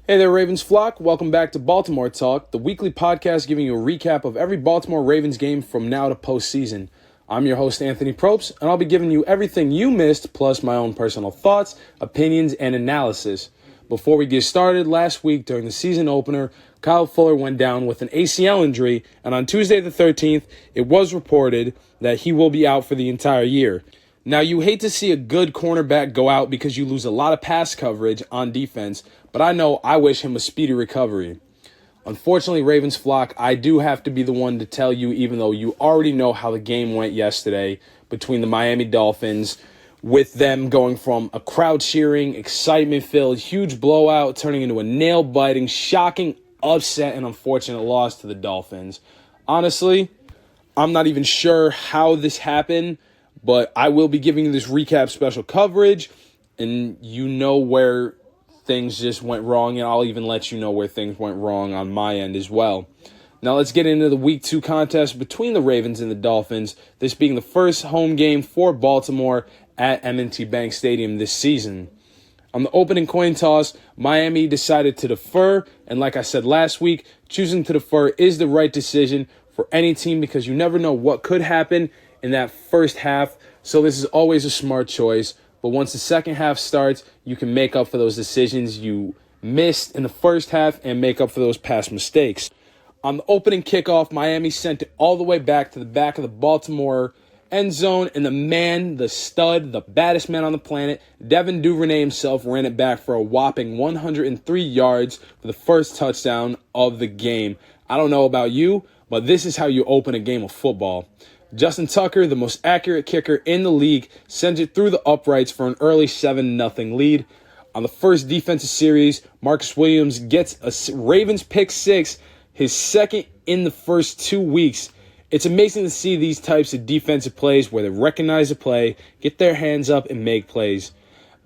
Hey there, Ravens flock. Welcome back to Baltimore Talk, the weekly podcast giving you a recap of every Baltimore Ravens game from now to postseason. I'm your host, Anthony Propst, and I'll be giving you everything you missed, plus my own personal thoughts, opinions, and analysis. Before we get started, last week during the season opener, Kyle Fuller went down with an ACL injury, and on Tuesday the 13th, it was reported that he will be out for the entire year. Now, you hate to see a good cornerback go out because you lose a lot of pass coverage on defense, but I know I wish him a speedy recovery. Unfortunately, Ravens flock, I do have to be the one to tell you, even though you already know how the game went yesterday between the Miami Dolphins, with them going from a crowd cheering, excitement-filled, huge blowout, turning into a nail-biting, shocking, upset, and unfortunate loss to the Dolphins. Honestly, I'm not even sure how this happened, but I will be giving you this recap special coverage, and you know where things just went wrong, and I'll even let you know where things went wrong on my end as well. Now let's get into the Week 2 contest between the Ravens and the Dolphins, this being the first home game for Baltimore at M&T Bank Stadium this season. On the opening coin toss, Miami decided to defer, and like I said last week, choosing to defer is the right decision for any team because you never know what could happen in that first half, so this is always a smart choice. But once the second half starts, you can make up for those decisions you missed in the first half and make up for those past mistakes. On the opening kickoff, Miami sent it all the way back to the back of the Baltimore end zone, and the man, the stud, the baddest man on the planet, Devin Duvernay himself, ran it back for a whopping 103 yards for the first touchdown of the game. I don't know about you, but this is how you open a game of football. Justin Tucker, the most accurate kicker in the league, sends it through the uprights for an early 7-0 lead. On the first defensive series, Marcus Williams gets a Ravens pick six, his second in the first 2 weeks. It's amazing to see these types of defensive plays where they recognize a play, get their hands up, and make plays.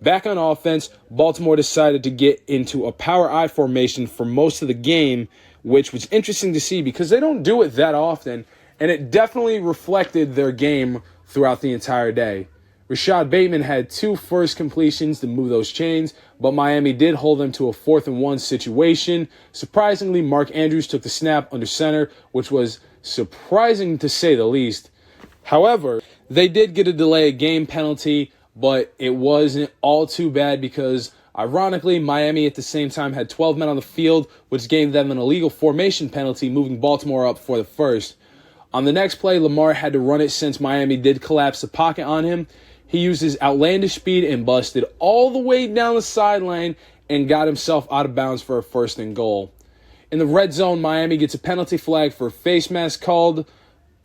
Back on offense, Baltimore decided to get into a power I formation for most of the game, which was interesting to see because they don't do it that often. And it definitely reflected their game throughout the entire day. Rashad Bateman had 2 first completions to move those chains, but Miami did hold them to a 4th-and-1 situation. Surprisingly, Mark Andrews took the snap under center, which was surprising to say the least. However, they did get a delay of game penalty, but it wasn't all too bad because, ironically, Miami at the same time had 12 men on the field, which gave them an illegal formation penalty, moving Baltimore up for the first. On the next play, Lamar had to run it since Miami did collapse the pocket on him. He used his outlandish speed and busted all the way down the sideline and got himself out of bounds for a 1st and goal. In the red zone, Miami gets a penalty flag for a face mask called,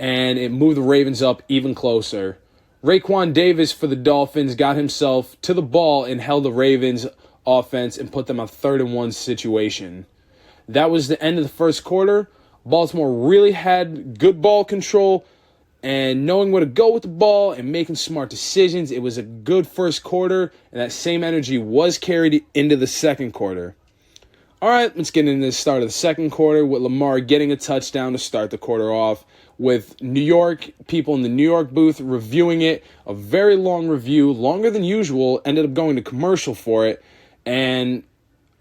and it moved the Ravens up even closer. Raekwon Davis for the Dolphins got himself to the ball and held the Ravens offense and put them on 3rd-and-1 situation. That was the end of the first quarter. Baltimore really had good ball control and knowing where to go with the ball and making smart decisions. It was a good first quarter, and that same energy was carried into the second quarter. All right, let's get into the start of the second quarter with Lamar getting a touchdown to start the quarter off, with New York people in the New York booth reviewing it. A very long review, longer than usual, ended up going to commercial for it, and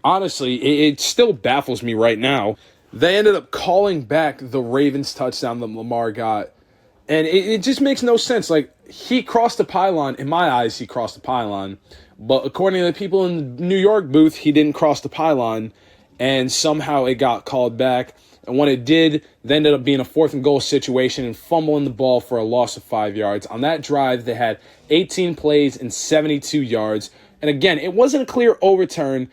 honestly, it still baffles me right now. They ended up calling back the Ravens touchdown that Lamar got. And it just makes no sense. Like, he crossed the pylon. In my eyes, he crossed the pylon. But according to the people in the New York booth, he didn't cross the pylon. And somehow it got called back. And when it did, they ended up being a 4th-and-goal situation and fumbling the ball for a loss of 5 yards. On that drive, they had 18 plays and 72 yards. And again, it wasn't a clear overturn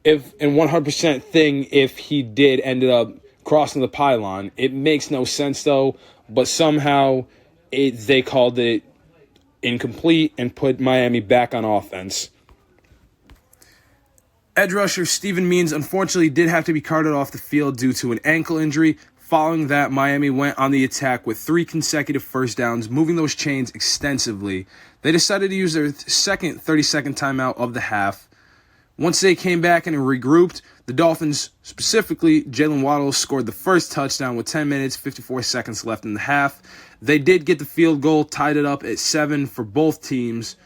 and 100% thing if he did ended up crossing the pylon. It makes no sense, though, but somehow they called it incomplete and put Miami back on offense. Edge rusher Steven Means unfortunately did have to be carted off the field due to an ankle injury. Following that, Miami went on the attack with 3 consecutive first downs, moving those chains extensively. They decided to use their second 30-second timeout of the half. Once they came back and regrouped, the Dolphins, specifically Jalen Waddle, scored the first touchdown with 10 minutes, 54 seconds left in the half. They did get the field goal, tied it up at 7 for both teams.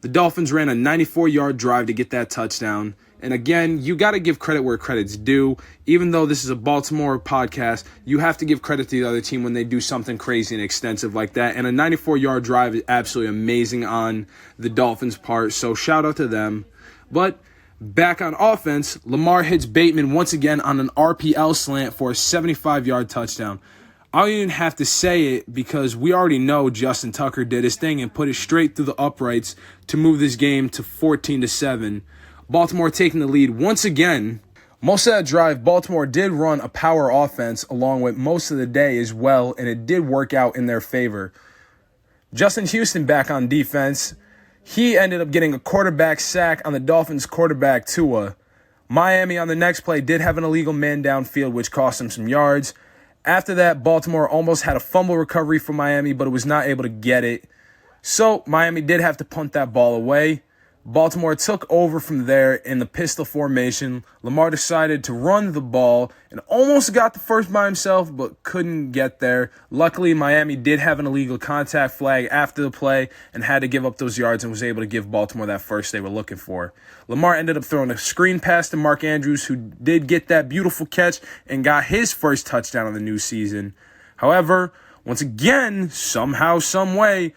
The Dolphins ran a 94-yard drive to get that touchdown. And again, you got to give credit where credit's due. Even though this is a Baltimore podcast, you have to give credit to the other team when they do something crazy and extensive like that. And a 94-yard drive is absolutely amazing on the Dolphins' part, so shout out to them. But back on offense, Lamar hits Bateman once again on an RPL slant for a 75-yard touchdown. I don't even have to say it because we already know Justin Tucker did his thing and put it straight through the uprights to move this game to 14-7. Baltimore taking the lead once again. Most of that drive, Baltimore did run a power offense along with most of the day as well, and it did work out in their favor. Justin Houston back on defense. He ended up getting a quarterback sack on the Dolphins' quarterback, Tua. Miami on the next play did have an illegal man downfield, which cost him some yards. After that, Baltimore almost had a fumble recovery from Miami, but it was not able to get it. So Miami did have to punt that ball away. Baltimore took over from there in the pistol formation. Lamar decided to run the ball and almost got the first by himself, but couldn't get there. Luckily, Miami did have an illegal contact flag after the play and had to give up those yards and was able to give Baltimore that first they were looking for. Lamar ended up throwing a screen pass to Mark Andrews, who did get that beautiful catch and got his first touchdown of the new season. However, once again, somehow, some way,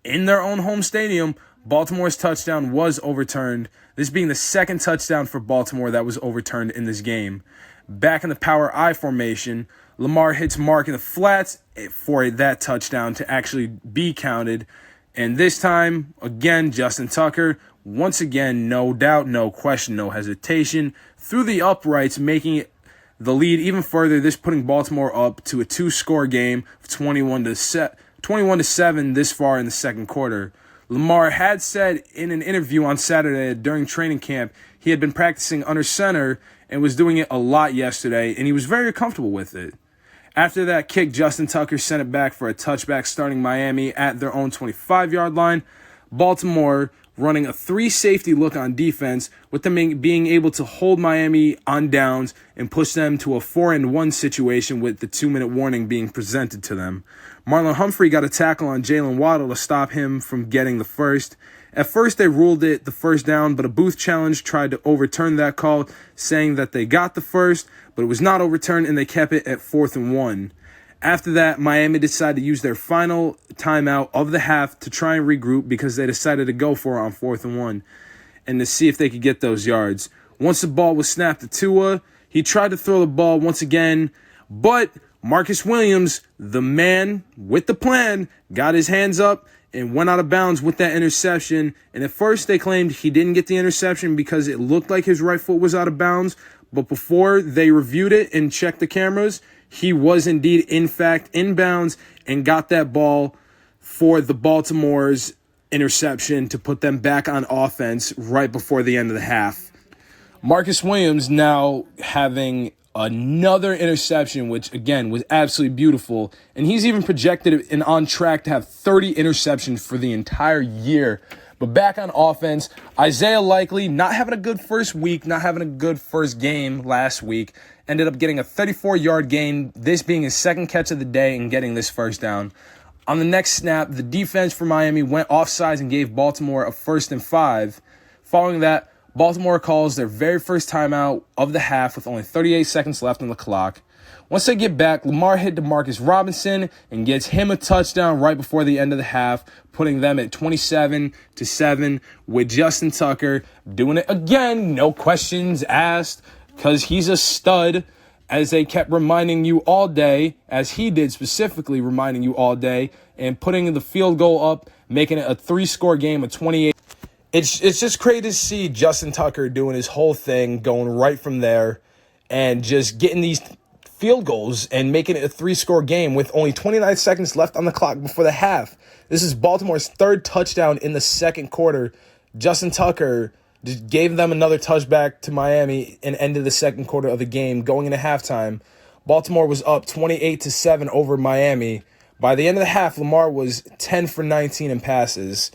in their own home stadium, Baltimore's touchdown was overturned, this being the second touchdown for Baltimore that was overturned in this game. Back in the power I formation, Lamar hits Mark in the flats for that touchdown to actually be counted. And this time, again, Justin Tucker, once again, no doubt, no question, no hesitation, through the uprights, making it the lead even further, this putting Baltimore up to a two-score game of 21-7 this far in the second quarter. Lamar had said in an interview on Saturday during training camp he had been practicing under center and was doing it a lot yesterday, and he was very comfortable with it. After that kick, Justin Tucker sent it back for a touchback, starting Miami at their own 25-yard line. Baltimore running a 3-safety look on defense, with them being able to hold Miami on downs and push them to a 4-and-1 situation with the 2-minute warning being presented to them. Marlon Humphrey got a tackle on Jalen Waddle to stop him from getting the first. At first, they ruled it the first down, but a booth challenge tried to overturn that call, saying that they got the first, but it was not overturned, and they kept it at 4th-and-1. After that, Miami decided to use their final timeout of the half to try and regroup because they decided to go for it on 4th-and-1 and to see if they could get those yards. Once the ball was snapped to Tua, he tried to throw the ball once again, but Marcus Williams, the man with the plan, got his hands up and went out of bounds with that interception. And at first they claimed he didn't get the interception because it looked like his right foot was out of bounds. But before they reviewed it and checked the cameras, he was indeed, in fact, in bounds and got that ball for the Baltimore's interception to put them back on offense right before the end of the half. Marcus Williams now having another interception, which, again, was absolutely beautiful. And he's even projected and on track to have 30 interceptions for the entire year. But back on offense, Isaiah Likely, not having a good first week, not having a good first game last week, ended up getting a 34-yard gain, this being his second catch of the day and getting this first down. On the next snap, the defense for Miami went offsides and gave Baltimore a 1st-and-5. Following that, Baltimore calls their very first timeout of the half with only 38 seconds left on the clock. Once they get back, Lamar hit Demarcus Robinson and gets him a touchdown right before the end of the half, putting them at 27-7 with Justin Tucker doing it again, no questions asked, because he's a stud, as they kept reminding you all day, as he did specifically reminding you all day, and putting the field goal up, making it a 3-score game of 28. It's just crazy to see Justin Tucker doing his whole thing, going right from there, and just getting these field goals and making it a 3-score game with only 29 seconds left on the clock before the half. This is Baltimore's third touchdown in the second quarter. Justin Tucker just gave them another touchback to Miami and ended the second quarter of the game. Going into halftime, Baltimore was up 28-7 over Miami. By the end of the half, Lamar was 10 for 19 in passes.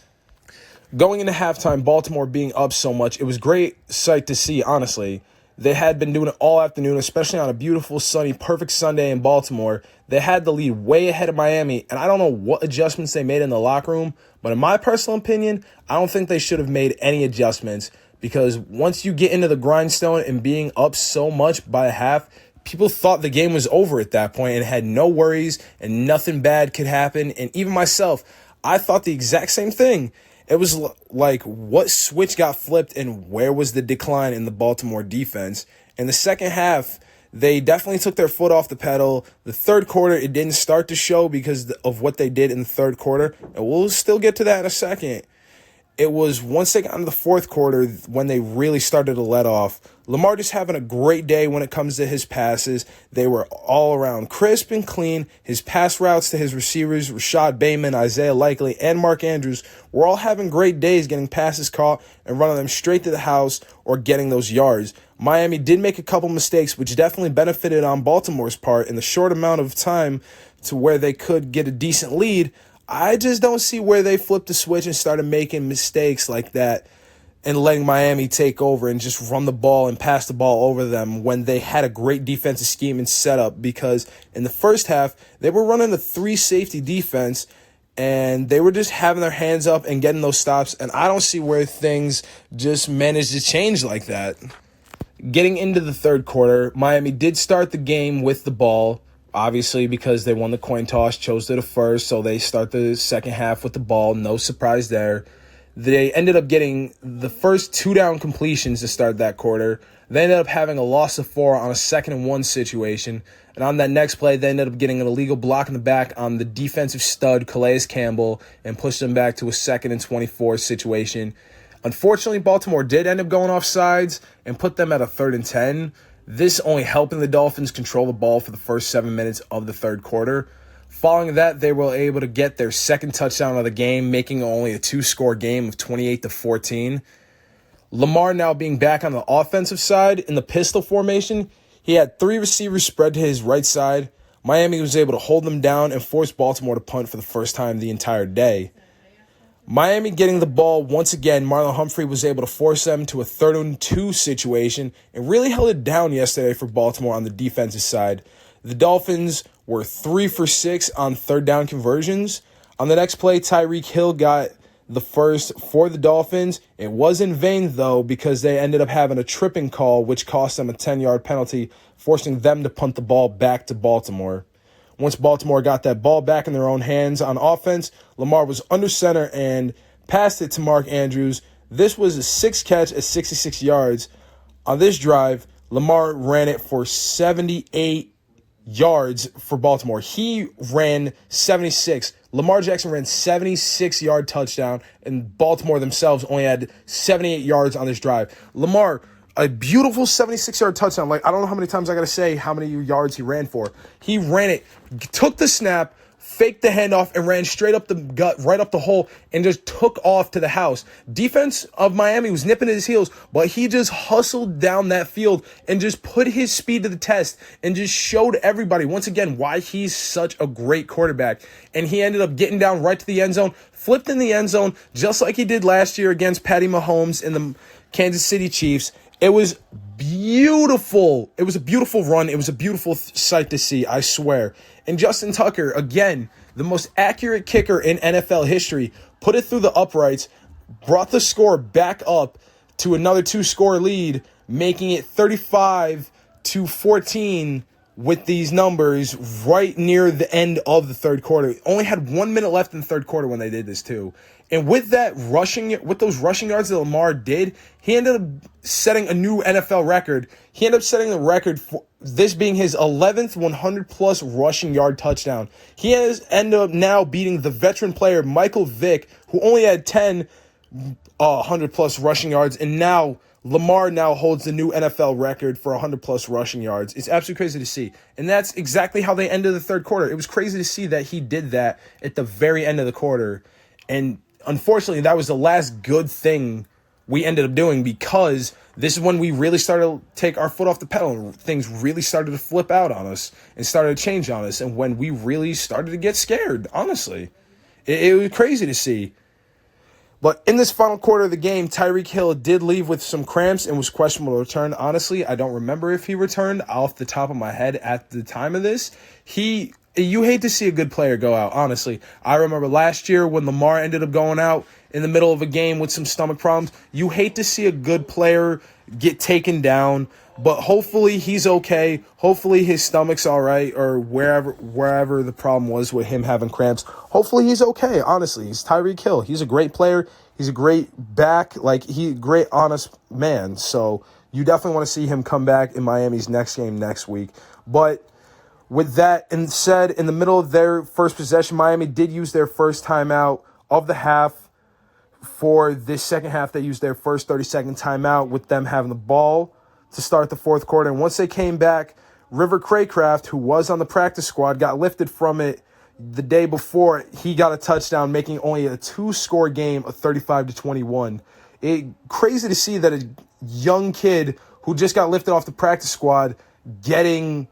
Going into halftime, Baltimore being up so much, it was great sight to see, honestly. They had been doing it all afternoon, especially on a beautiful, sunny, perfect Sunday in Baltimore. They had the lead way ahead of Miami, and I don't know what adjustments they made in the locker room, but in my personal opinion, I don't think they should have made any adjustments because once you get into the grindstone and being up so much by a half, people thought the game was over at that point and had no worries and nothing bad could happen. And even myself, I thought the exact same thing. It was like, what switch got flipped and where was the decline in the Baltimore defense? In the second half, they definitely took their foot off the pedal. The third quarter, it didn't start to show because of what they did in the third quarter. And we'll still get to that in a second. It was once they got into the fourth quarter when they really started to let off. Lamar just having a great day when it comes to his passes. They were all around crisp and clean. His pass routes to his receivers, Rashad Bateman, Isaiah Likely, and Mark Andrews, were all having great days getting passes caught and running them straight to the house or getting those yards. Miami did make a couple mistakes, which definitely benefited on Baltimore's part in the short amount of time to where they could get a decent lead. I just don't see where they flipped the switch and started making mistakes like that and letting Miami take over and just run the ball and pass the ball over them when they had a great defensive scheme and setup, because in the first half, they were running a 3-safety defense and they were just having their hands up and getting those stops, and I don't see where things just managed to change like that. Getting into the third quarter, Miami did start the game with the ball. Obviously, because they won the coin toss, chose to the first, so they start the second half with the ball. No surprise there. They ended up getting the first 2-down completions to start that quarter. They ended up having a loss of 4 on a 2nd-and-1 situation. And on that next play, they ended up getting an illegal block in the back on the defensive stud, Calais Campbell, and pushed them back to a 2nd-and-24 situation. Unfortunately, Baltimore did end up going off sides and put them at a 3rd-and-10. This only helping the Dolphins control the ball for the first 7 minutes of the third quarter. Following that, they were able to get their second touchdown of the game, making only a 2-score game of 28-14. Lamar now being back on the offensive side in the pistol formation, he had 3 receivers spread to his right side. Miami was able to hold them down and force Baltimore to punt for the first time the entire day. Miami getting the ball once again, Marlon Humphrey was able to force them to a 3rd-and-2 situation and really held it down yesterday for Baltimore on the defensive side. The Dolphins were 3 for 6 on 3rd down conversions. On the next play, Tyreek Hill got the first for the Dolphins. It was in vain, though, because they ended up having a tripping call, which cost them a 10-yard penalty, forcing them to punt the ball back to Baltimore. Once Baltimore got that ball back in their own hands on offense, Lamar was under center and passed it to Mark Andrews. This was a 6-catch at 66 yards. On this drive, Lamar ran it for 78 yards for Baltimore. He ran 76. Lamar Jackson ran 76-yard touchdown, and Baltimore themselves only had 78 yards on this drive. Lamar, a beautiful 76-yard touchdown. Like, I don't know how many times I got to say how many yards he ran for. He ran it, took the snap, faked the handoff, and ran straight up the gut, right up the hole, and just took off to the house. Defense of Miami was nipping at his heels, but he just hustled down that field and just put his speed to the test and just showed everybody, once again, why he's such a great quarterback. And he ended up getting down right to the end zone, flipped in the end zone, just like he did last year against Patty Mahomes and the Kansas City Chiefs. It was beautiful. It was a beautiful run. It was a beautiful sight to see, I swear. And Justin Tucker, again, the most accurate kicker in NFL history, put it through the uprights, brought the score back up to another 2-score lead, making it 35-14 with these numbers right near the end of the third quarter. Only had 1 minute left in the third quarter when they did this too. And with those rushing yards that Lamar did, he ended up setting a new NFL record. He ended up setting the record for this being his 11th 100-plus rushing yard touchdown. He has ended up now beating the veteran player Michael Vick, who only had 10 100-plus rushing yards, and now Lamar now holds the new NFL record for 100-plus rushing yards. It's absolutely crazy to see. And that's exactly how they ended the third quarter. It was crazy to see that he did that at the very end of the quarter. And unfortunately, that was the last good thing we ended up doing, because this is when we really started to take our foot off the pedal and things really started to flip out on us and started to change on us, and when we really started to get scared, honestly. It was crazy to see. But in this final quarter of the game, Tyreek Hill did leave with some cramps and was questionable to return. Honestly, I don't remember if he returned off the top of my head at the time of this. You hate to see a good player go out, honestly. I remember last year when Lamar ended up going out in the middle of a game with some stomach problems. You hate to see a good player get taken down, but hopefully he's okay. Hopefully his stomach's all right, or wherever the problem was with him having cramps. Hopefully he's okay, honestly. He's Tyreek Hill. He's a great player. He's a great back. He's a great, honest man. So you definitely want to see him come back in Miami's next game next week. But with that said, in the middle of their first possession, Miami did use their first timeout of the half. For this second half, they used their first 30-second timeout with them having the ball to start the fourth quarter. And once they came back, River Craycraft, who was on the practice squad, got lifted from it the day before. He got a touchdown, making only a 2-score game of 35-21. Crazy to see that a young kid who just got lifted off the practice squad getting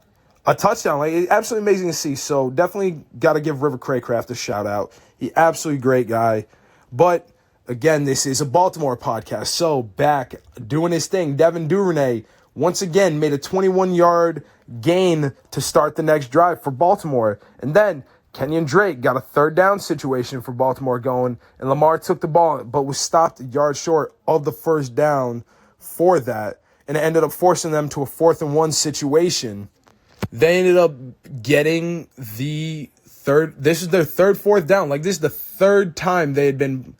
a touchdown. It's absolutely amazing to see. So definitely got to give River Craycraft a shout out. He absolutely great guy. But again, this is a Baltimore podcast. So back doing his thing, Devin Duvernay once again made a 21-yard gain to start the next drive for Baltimore. And then Kenyon Drake got a third down situation for Baltimore going, and Lamar took the ball but was stopped a yard short of the first down for that. And it ended up forcing them to a 4th-and-1 situation. They ended up getting the third. This is their third 4th down. This is the third time they had been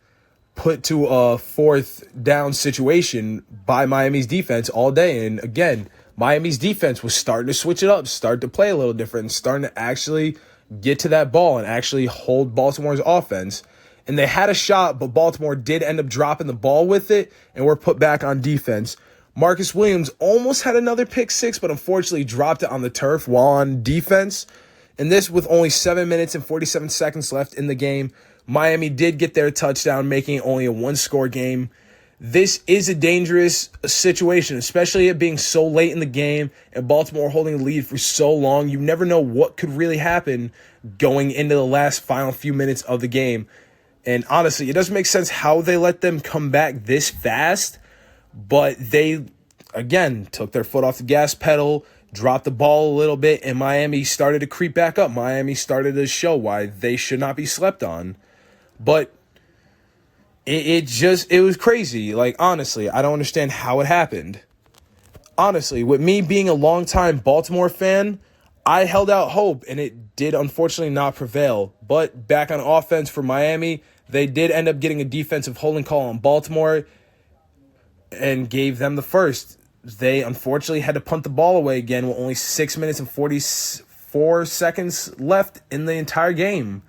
put to a 4th down situation by Miami's defense all day. And again, Miami's defense was starting to switch it up, start to play a little different, and starting to actually get to that ball and actually hold Baltimore's offense. And they had a shot, but Baltimore did end up dropping the ball with it and were put back on defense. Marcus Williams almost had another pick six, but unfortunately dropped it on the turf while on defense. And this with only 7 minutes and 47 seconds left in the game. Miami did get their touchdown, making it only a 1-score game. This is a dangerous situation, especially it being so late in the game and Baltimore holding the lead for so long. You never know what could really happen going into the last final few minutes of the game. And honestly, it doesn't make sense how they let them come back this fast. But they, again, took their foot off the gas pedal, dropped the ball a little bit, and Miami started to creep back up. Miami started to show why they should not be slept on. But it was crazy. Honestly, I don't understand how it happened. Honestly, with me being a longtime Baltimore fan, I held out hope, and it did unfortunately not prevail. But back on offense for Miami, they did end up getting a defensive holding call on Baltimore and gave them the first. They unfortunately had to punt the ball away again with only 6 minutes and 44 seconds left in the entire game.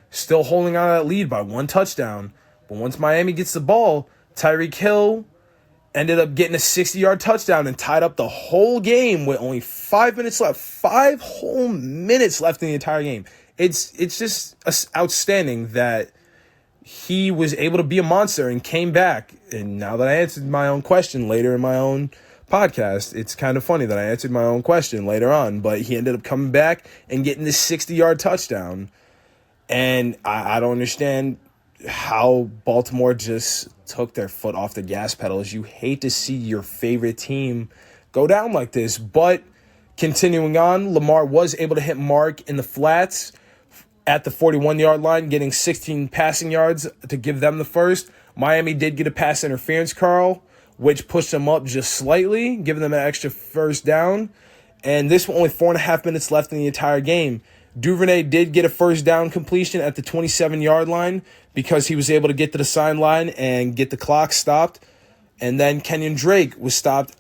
Still holding on to that lead by 1 touchdown. But once Miami gets the ball, Tyreek Hill ended up getting a 60-yard touchdown and tied up the whole game with only 5 minutes left. 5 whole minutes left in the entire game. It's just outstanding that he was able to be a monster and came back. And now that I answered my own question later in my own podcast, it's kind of funny that I answered my own question later on. But he ended up coming back and getting this 60-yard touchdown. And I don't understand how Baltimore just took their foot off the gas pedals. You hate to see your favorite team go down like this. But continuing on, Lamar was able to hit Mark in the flats at the 41-yard line, getting 16 passing yards to give them the first. Miami did get a pass interference call, which pushed them up just slightly, giving them an extra first down. And this was only 4.5 minutes left in the entire game. Duvernay did get a first down completion at the 27-yard line because he was able to get to the sideline and get the clock stopped. And then Kenyon Drake was stopped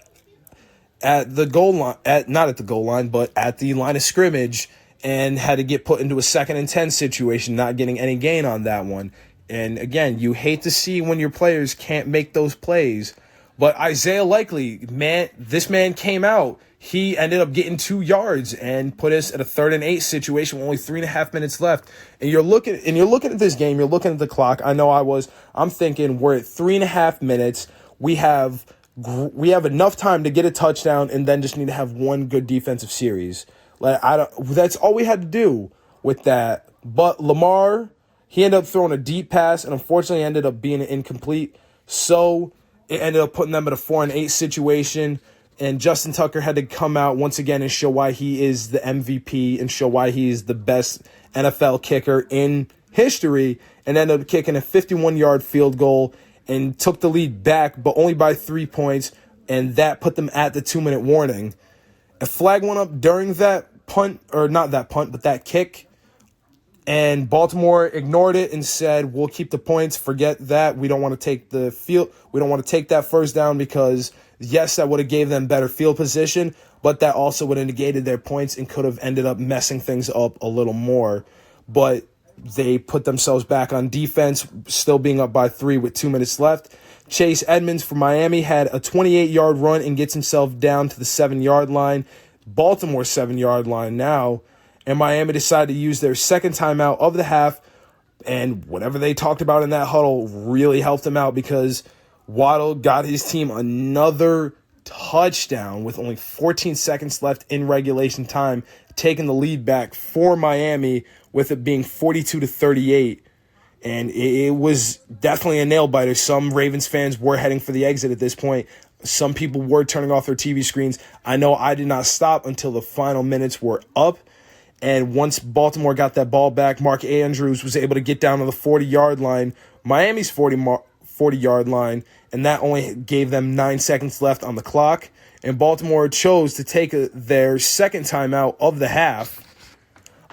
at the goal line, not at the goal line, but at the line of scrimmage, and had to get put into a 2nd and 10 situation, not getting any gain on that one. And again, you hate to see when your players can't make those plays. But Isaiah Likely, this man came out. He ended up getting 2 yards and put us at a 3rd and 8 situation with only 3.5 minutes left. And you're looking at this game, you're looking at the clock. I know I'm thinking we're at 3.5 minutes. We have enough time to get a touchdown and then just need to have one good defensive series. That's all we had to do with that. But Lamar, he ended up throwing a deep pass and unfortunately ended up being incomplete. So it ended up putting them at a 4 and 8 situation. And Justin Tucker had to come out once again and show why he is the MVP and show why he is the best NFL kicker in history and ended up kicking a 51-yard field goal and took the lead back, but only by 3 points, and that put them at the 2-minute warning. A flag went up during that punt, or not that punt, but that kick, and Baltimore ignored it and said, we'll keep the points, forget that, we don't want to take the field, we don't want to take that first down because, yes, that would have gave them better field position, but that also would have negated their points and could have ended up messing things up a little more. But they put themselves back on defense, still being up by 3 with 2 minutes left. Chase Edmonds for Miami had a 28-yard run and gets himself down to the 7-yard line. Baltimore's 7-yard line now. And Miami decided to use their second timeout of the half. And whatever they talked about in that huddle really helped them out because Waddle got his team another touchdown with only 14 seconds left in regulation time, taking the lead back for Miami with it being 42-38. And it was definitely a nail-biter. Some Ravens fans were heading for the exit at this point. Some people were turning off their TV screens. I know I did not stop until the final minutes were up. And once Baltimore got that ball back, Mark Andrews was able to get down to the 40-yard line, Miami's 40-yard line, and that only gave them 9 seconds left on the clock. And Baltimore chose to take their second timeout of the half.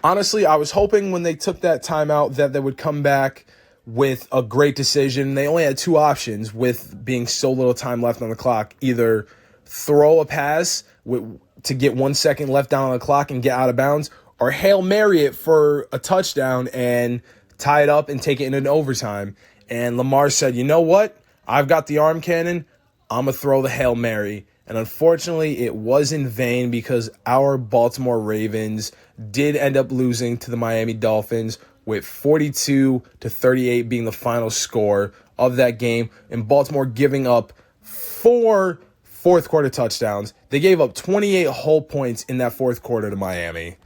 Honestly, I was hoping when they took that timeout that they would come back with a great decision. They only had 2 options with being so little time left on the clock. Either throw a pass to get 1 second left down on the clock and get out of bounds, or Hail Mary it for a touchdown and tie it up and take it into overtime. And Lamar said, you know what? I've got the arm cannon. I'm going to throw the Hail Mary. And unfortunately, it was in vain because our Baltimore Ravens did end up losing to the Miami Dolphins with 42-38 being the final score of that game, and Baltimore giving up 4 fourth-quarter touchdowns. They gave up 28 whole points in that fourth quarter to Miami.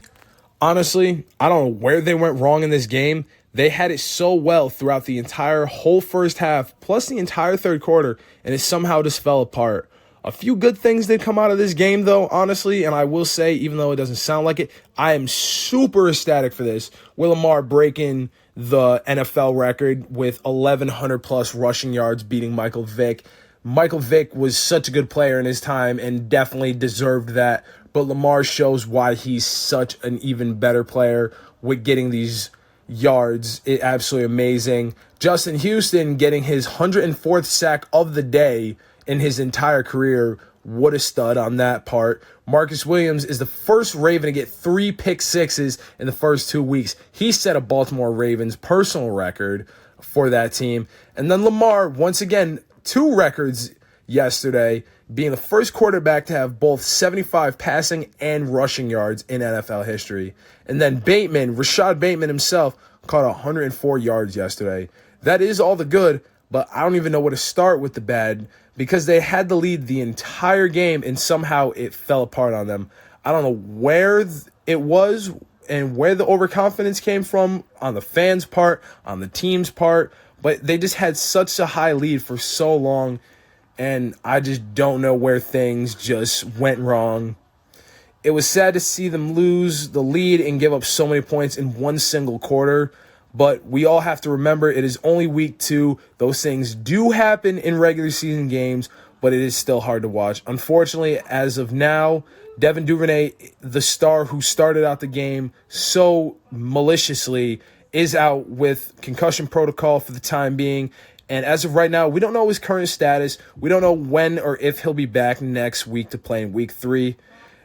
Honestly, I don't know where they went wrong in this game. They had it so well throughout the entire whole first half, plus the entire third quarter, and it somehow just fell apart. A few good things did come out of this game, though, honestly, and I will say, even though it doesn't sound like it, I am super ecstatic for this. Will Lamar breaking the NFL record with 1,100-plus rushing yards, beating Michael Vick. Michael Vick was such a good player in his time and definitely deserved that, but Lamar shows why he's such an even better player with getting these yards. It's absolutely amazing. Justin Houston getting his 104th sack of the day in his entire career. What a stud on that part. Marcus Williams is the first Raven to get 3 pick-sixes in the first 2 weeks. He set a Baltimore Ravens personal record for that team. And then Lamar, once again, 2 records yesterday, being the first quarterback to have both 75 passing and rushing yards in NFL history. And then Rashad Bateman himself, caught 104 yards yesterday. That is all the good, but I don't even know where to start with the bad, because they had the lead the entire game and somehow it fell apart on them. I don't know where it was and where the overconfidence came from on the fans' part, on the team's part, but they just had such a high lead for so long, and I just don't know where things just went wrong. It was sad to see them lose the lead and give up so many points in one single quarter. But we all have to remember it is only week 2. Those things do happen in regular season games, but it is still hard to watch. Unfortunately, as of now, Devin Duvernay, the star who started out the game so maliciously, is out with concussion protocol for the time being. And as of right now, we don't know his current status. We don't know when or if he'll be back next week to play in week 3.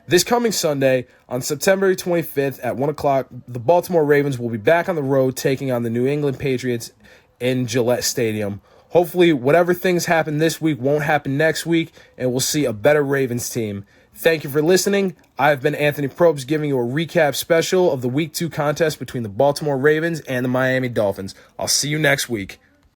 This coming Sunday, on September 25th at 1 o'clock, the Baltimore Ravens will be back on the road taking on the New England Patriots in Gillette Stadium. Hopefully, whatever things happen this week won't happen next week, and we'll see a better Ravens team. Thank you for listening. I've been Anthony Propst, giving you a recap special of the Week 2 contest between the Baltimore Ravens and the Miami Dolphins. I'll see you next week.